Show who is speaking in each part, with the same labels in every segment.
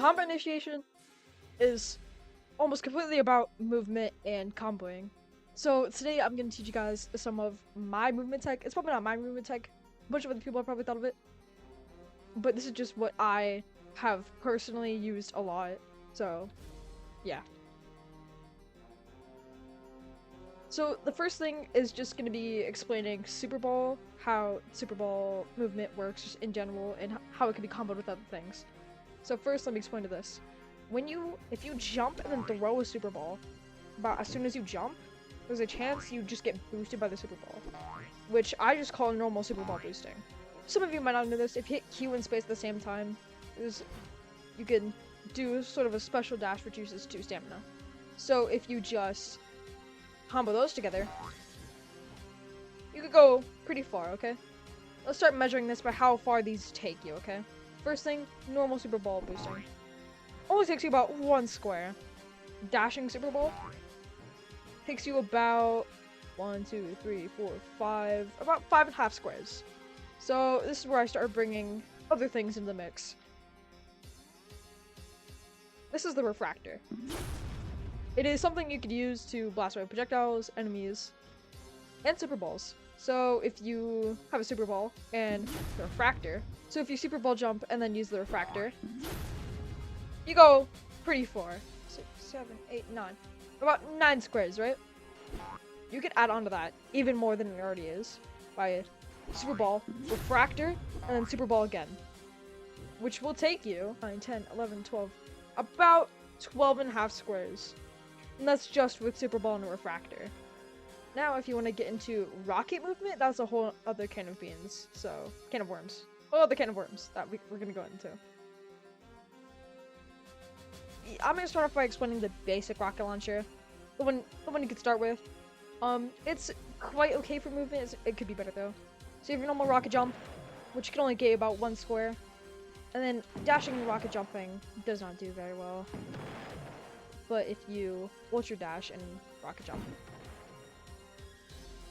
Speaker 1: Combat initiation is almost completely about movement and comboing. So today I'm going to teach you guys some of my movement tech. It's probably not my movement tech. A bunch of other people have probably thought of it. But this is just what I have personally used a lot. So, yeah. So the first thing is just going to be explaining SUPERBALL, how SUPERBALL movement works just in general, and how it can be comboed with other things. So first, let me explain to this. If you jump and then throw a SUPERBALL, about as soon as you jump, there's a chance you just get boosted by the SUPERBALL, which I just call normal SUPERBALL boosting. Some of you might not know this. If you hit Q and space at the same time, you can do sort of a special dash which uses 2 stamina. So if you just combo those together, you could go pretty far, okay? Let's start measuring this by how far these take you, okay? First thing, normal SUPERBALL boosting. Only takes you about 1 square. Dashing SUPERBALL takes you about 1, 2, 3, 4, 5, about 5.5 squares. So this is where I start bringing other things into the mix. This is the refractor. It is something you could use to blast away projectiles, enemies, and SUPERBALLs. So if you have a SUPERBALL and the refractor, so if you SUPERBALL jump and then use the refractor, you go pretty far. 6, 7, 8, 9. About 9 squares, right? You could add on to that even more than it already is by SUPERBALL, refractor, and then SUPERBALL again, which will take you 9, 10, 11, 12, about 12.5 squares. And that's just with SUPERBALL and a refractor. Now, if you want to get into rocket movement, that's a whole other can of beans. So, can of worms. Whole other can of worms that we're going to go into. I'm going to start off by explaining the basic rocket launcher. The one you could start with. It's quite okay for movement. It could be better though. So you have your normal rocket jump, which can only get you about 1 square. And then dashing and rocket jumping does not do very well. But if you ultra dash and rocket jump,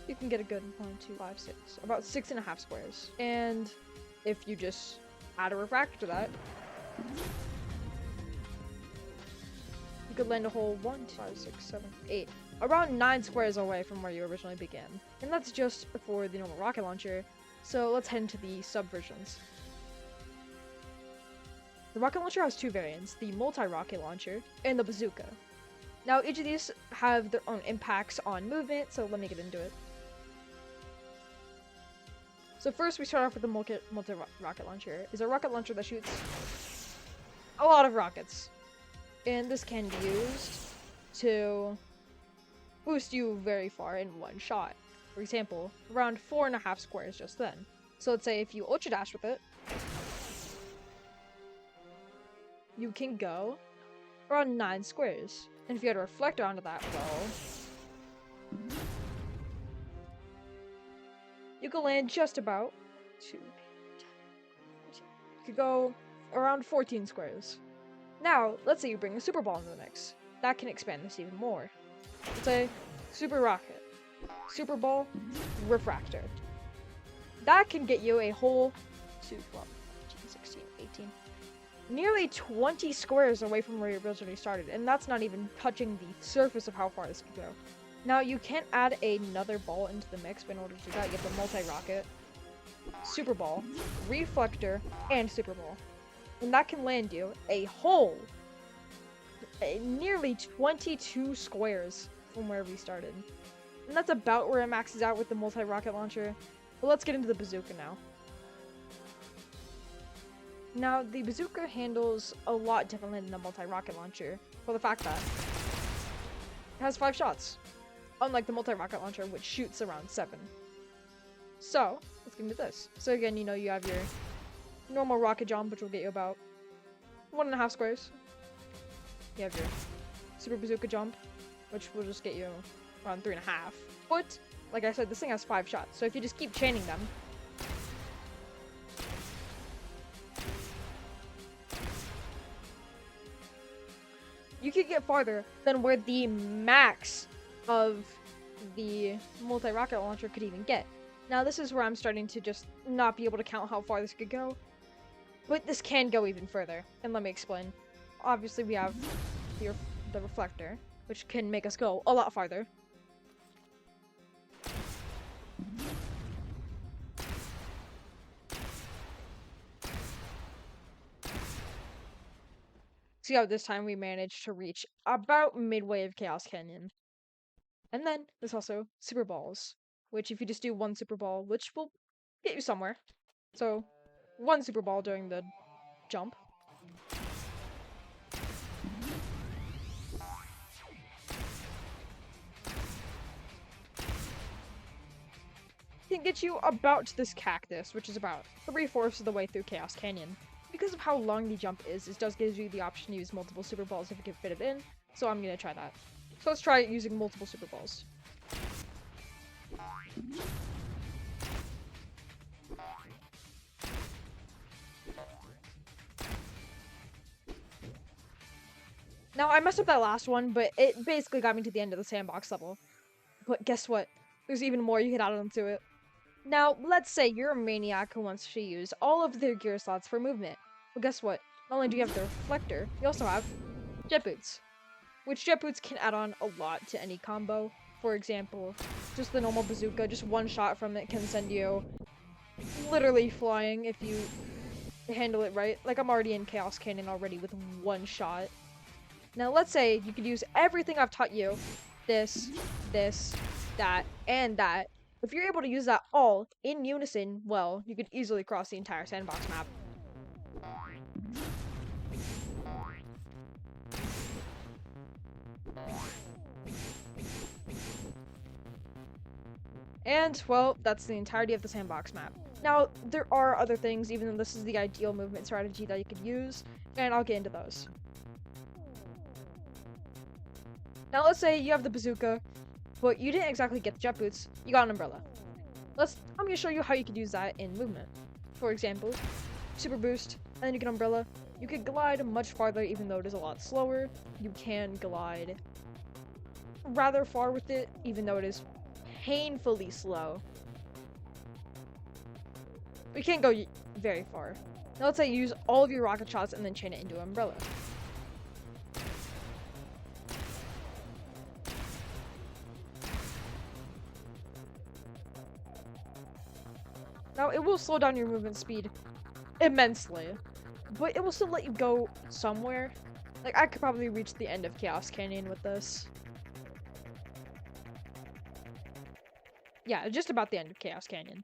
Speaker 1: you can get a good 1, 2, 5, 6, about 6.5 squares. And if you just add a refractor to that, you could land a whole 1, 2, 5, 6, 7, 8, around 9 squares away from where you originally began. And that's just for the normal rocket launcher. So let's head into the subversions. The rocket launcher has 2 variants, the multi-rocket launcher and the bazooka. Now each of these have their own impacts on movement, so let me get into it. So first we start off with the multi-rocket launcher. It's a rocket launcher that shoots a lot of rockets. And this can be used to boost you very far in one shot. For example, around 4.5 squares just then. So let's say if you ultra dash with it, you can go around 9 squares. And if you had a reflector onto that, well, you could land just about 2, 10, 14. You could go around 14 squares. Now, let's say you bring a SUPERBALL into the mix. That can expand this even more. Let's say Super Rocket, SUPERBALL, Refractor. That can get you a whole 2, 12, 15, 16, 18, nearly 20 squares away from where you originally started, and that's not even touching the surface of how far this could go. Now, you can't add another ball into the mix, but in order to do that, you have the multi-rocket, SUPERBALL, Reflector, and SUPERBALL. And that can land you a whole nearly 22 squares from where we started. And that's about where it maxes out with the multi-rocket launcher. But let's get into the bazooka now. Now, the bazooka handles a lot differently than the multi-rocket launcher for the fact that it has 5 shots, unlike the multi-rocket launcher, which shoots around 7. So, let's get into this. So again, you have your normal rocket jump, which will get you about 1.5 squares. You have your super bazooka jump, which will just get you around 3.5. But, like I said, this thing has 5 shots, so if you just keep chaining them, you could get farther than where the max of the multi-rocket launcher could even get. Now, this is where I'm starting to just not be able to count how far this could go. But this can go even further, and let me explain. obviously we have the reflector, which can make us go a lot farther. See how this time we managed to reach about midway of Chaos Canyon. And then there's also super balls, which if you just do one super ball, which will get you somewhere. So one super ball during the jump. Can get you about to this cactus, which is about 3/4 of the way through Chaos Canyon. Because of how long the jump is, it does give you the option to use multiple super balls if you can fit it in, so I'm gonna try that. So let's try using multiple super balls. Now, I messed up that last one, but it basically got me to the end of the sandbox level. But guess what? There's even more you can add onto it. Now, let's say you're a maniac who wants to use all of their gear slots for movement. Well, guess what? Not only do you have the reflector, you also have jet boots. Which jet boots can add on a lot to any combo. For example, just the normal bazooka, just one shot from it can send you literally flying if you handle it right. Like, I'm already in Chaos Canyon already with one shot. Now, let's say you could use everything I've taught you. This, that, and that. If you're able to use that all in unison, well, you could easily cross the entire sandbox map. And, well, that's the entirety of the sandbox map. Now, there are other things, even though this is the ideal movement strategy that you could use, and I'll get into those. Now, let's say you have the bazooka, but you didn't exactly get the jet boots, you got an umbrella. I'm going to show you how you could use that in movement. For example, super boost, and then you get umbrella. You could glide much farther, even though it is a lot slower. You can glide rather far with it, even though it is painfully slow. But you can't go very far. Now let's say you use all of your rocket shots and then chain it into an umbrella. Now, it will slow down your movement speed immensely, but it will still let you go somewhere. Like, I could probably reach the end of Chaos Canyon with this. Yeah, just about the end of Chaos Canyon.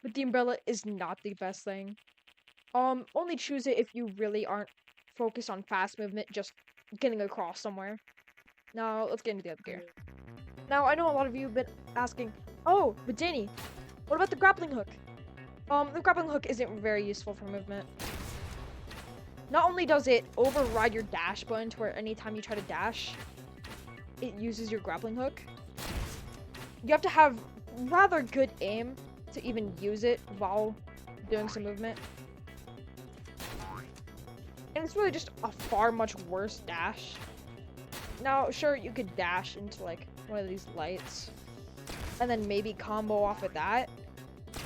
Speaker 1: But the umbrella is not the best thing. Only choose it if you really aren't focused on fast movement, just getting across somewhere. Now, let's get into the other gear. Now, I know a lot of you have been asking, oh, but Danny, what about the grappling hook? The grappling hook isn't very useful for movement. Not only does it override your dash button to where anytime you try to dash, it uses your grappling hook. You have to have rather good aim to even use it while doing some movement. And it's really just a far much worse dash. Now, sure, you could dash into like one of these lights and then maybe combo off of that.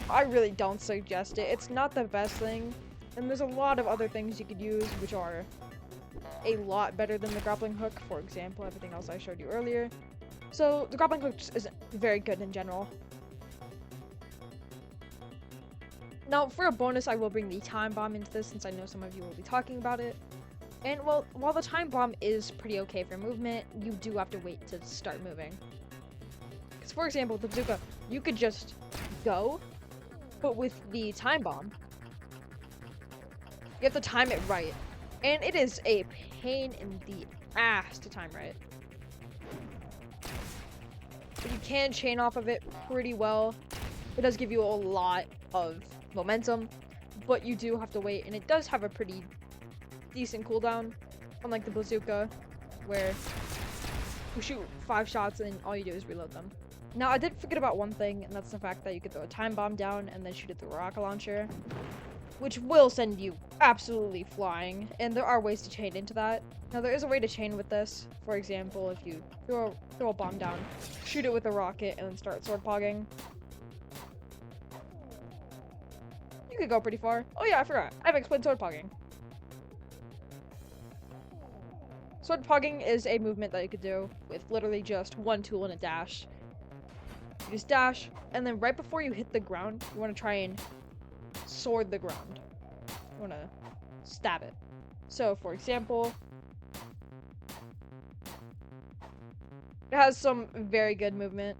Speaker 1: I really don't suggest it. It's not the best thing. And there's a lot of other things you could use which are a lot better than the grappling hook. For example, everything else I showed you earlier. So the grappling hook just isn't very good in general. Now, for a bonus, I will bring the time bomb into this since I know some of you will be talking about it. And, well, while the time bomb is pretty okay for movement, you do have to wait to start moving. Because, for example, the bazooka, you could just go, but with the time bomb, you have to time it right. And it is a pain in the ass to time right. But you can chain off of it pretty well. It does give you a lot of momentum, but you do have to wait, and it does have a pretty decent cooldown, unlike the bazooka, where you shoot 5 shots and all you do is reload them. Now, I did forget about one thing, and that's the fact that you could throw a time bomb down and then shoot it through a rocket launcher, which will send you absolutely flying, and there are ways to chain into that. Now, there is a way to chain with this. For example, if you throw a bomb down, shoot it with a rocket, and then start sword pogging. You could go pretty far. Oh yeah, I forgot. I've explained sword pogging. Sword pogging is a movement that you could do with literally just one tool and a dash. You just dash, and then right before you hit the ground, you want to try and sword the ground. You want to stab it. So, for example, it has some very good movement,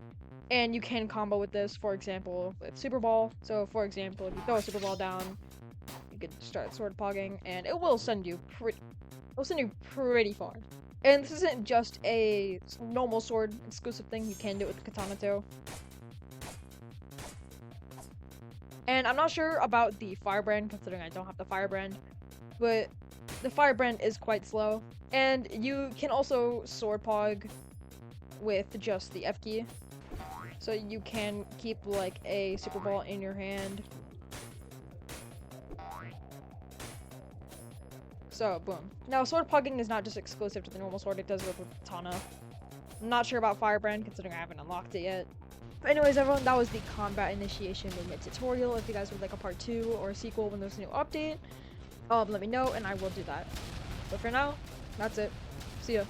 Speaker 1: and you can combo with this, for example, with Super Ball. So, for example, if you throw a Super Ball down, you could start sword pogging, and it will send you pretty far. And this isn't just a normal sword exclusive thing, you can do it with the katana too. And I'm not sure about the firebrand, considering I don't have the firebrand, but the firebrand is quite slow. And you can also sword pog with just the F key. So you can keep like a Super Ball in your hand. So, boom. Now, sword pogging is not just exclusive to the normal sword, it does work with katana. I'm not sure about firebrand, considering I haven't unlocked it yet. But anyways, everyone, that was the combat initiation movement tutorial. If you guys would like a part 2 or a sequel when there's a new update, let me know and I will do that. But for now, that's it. See ya.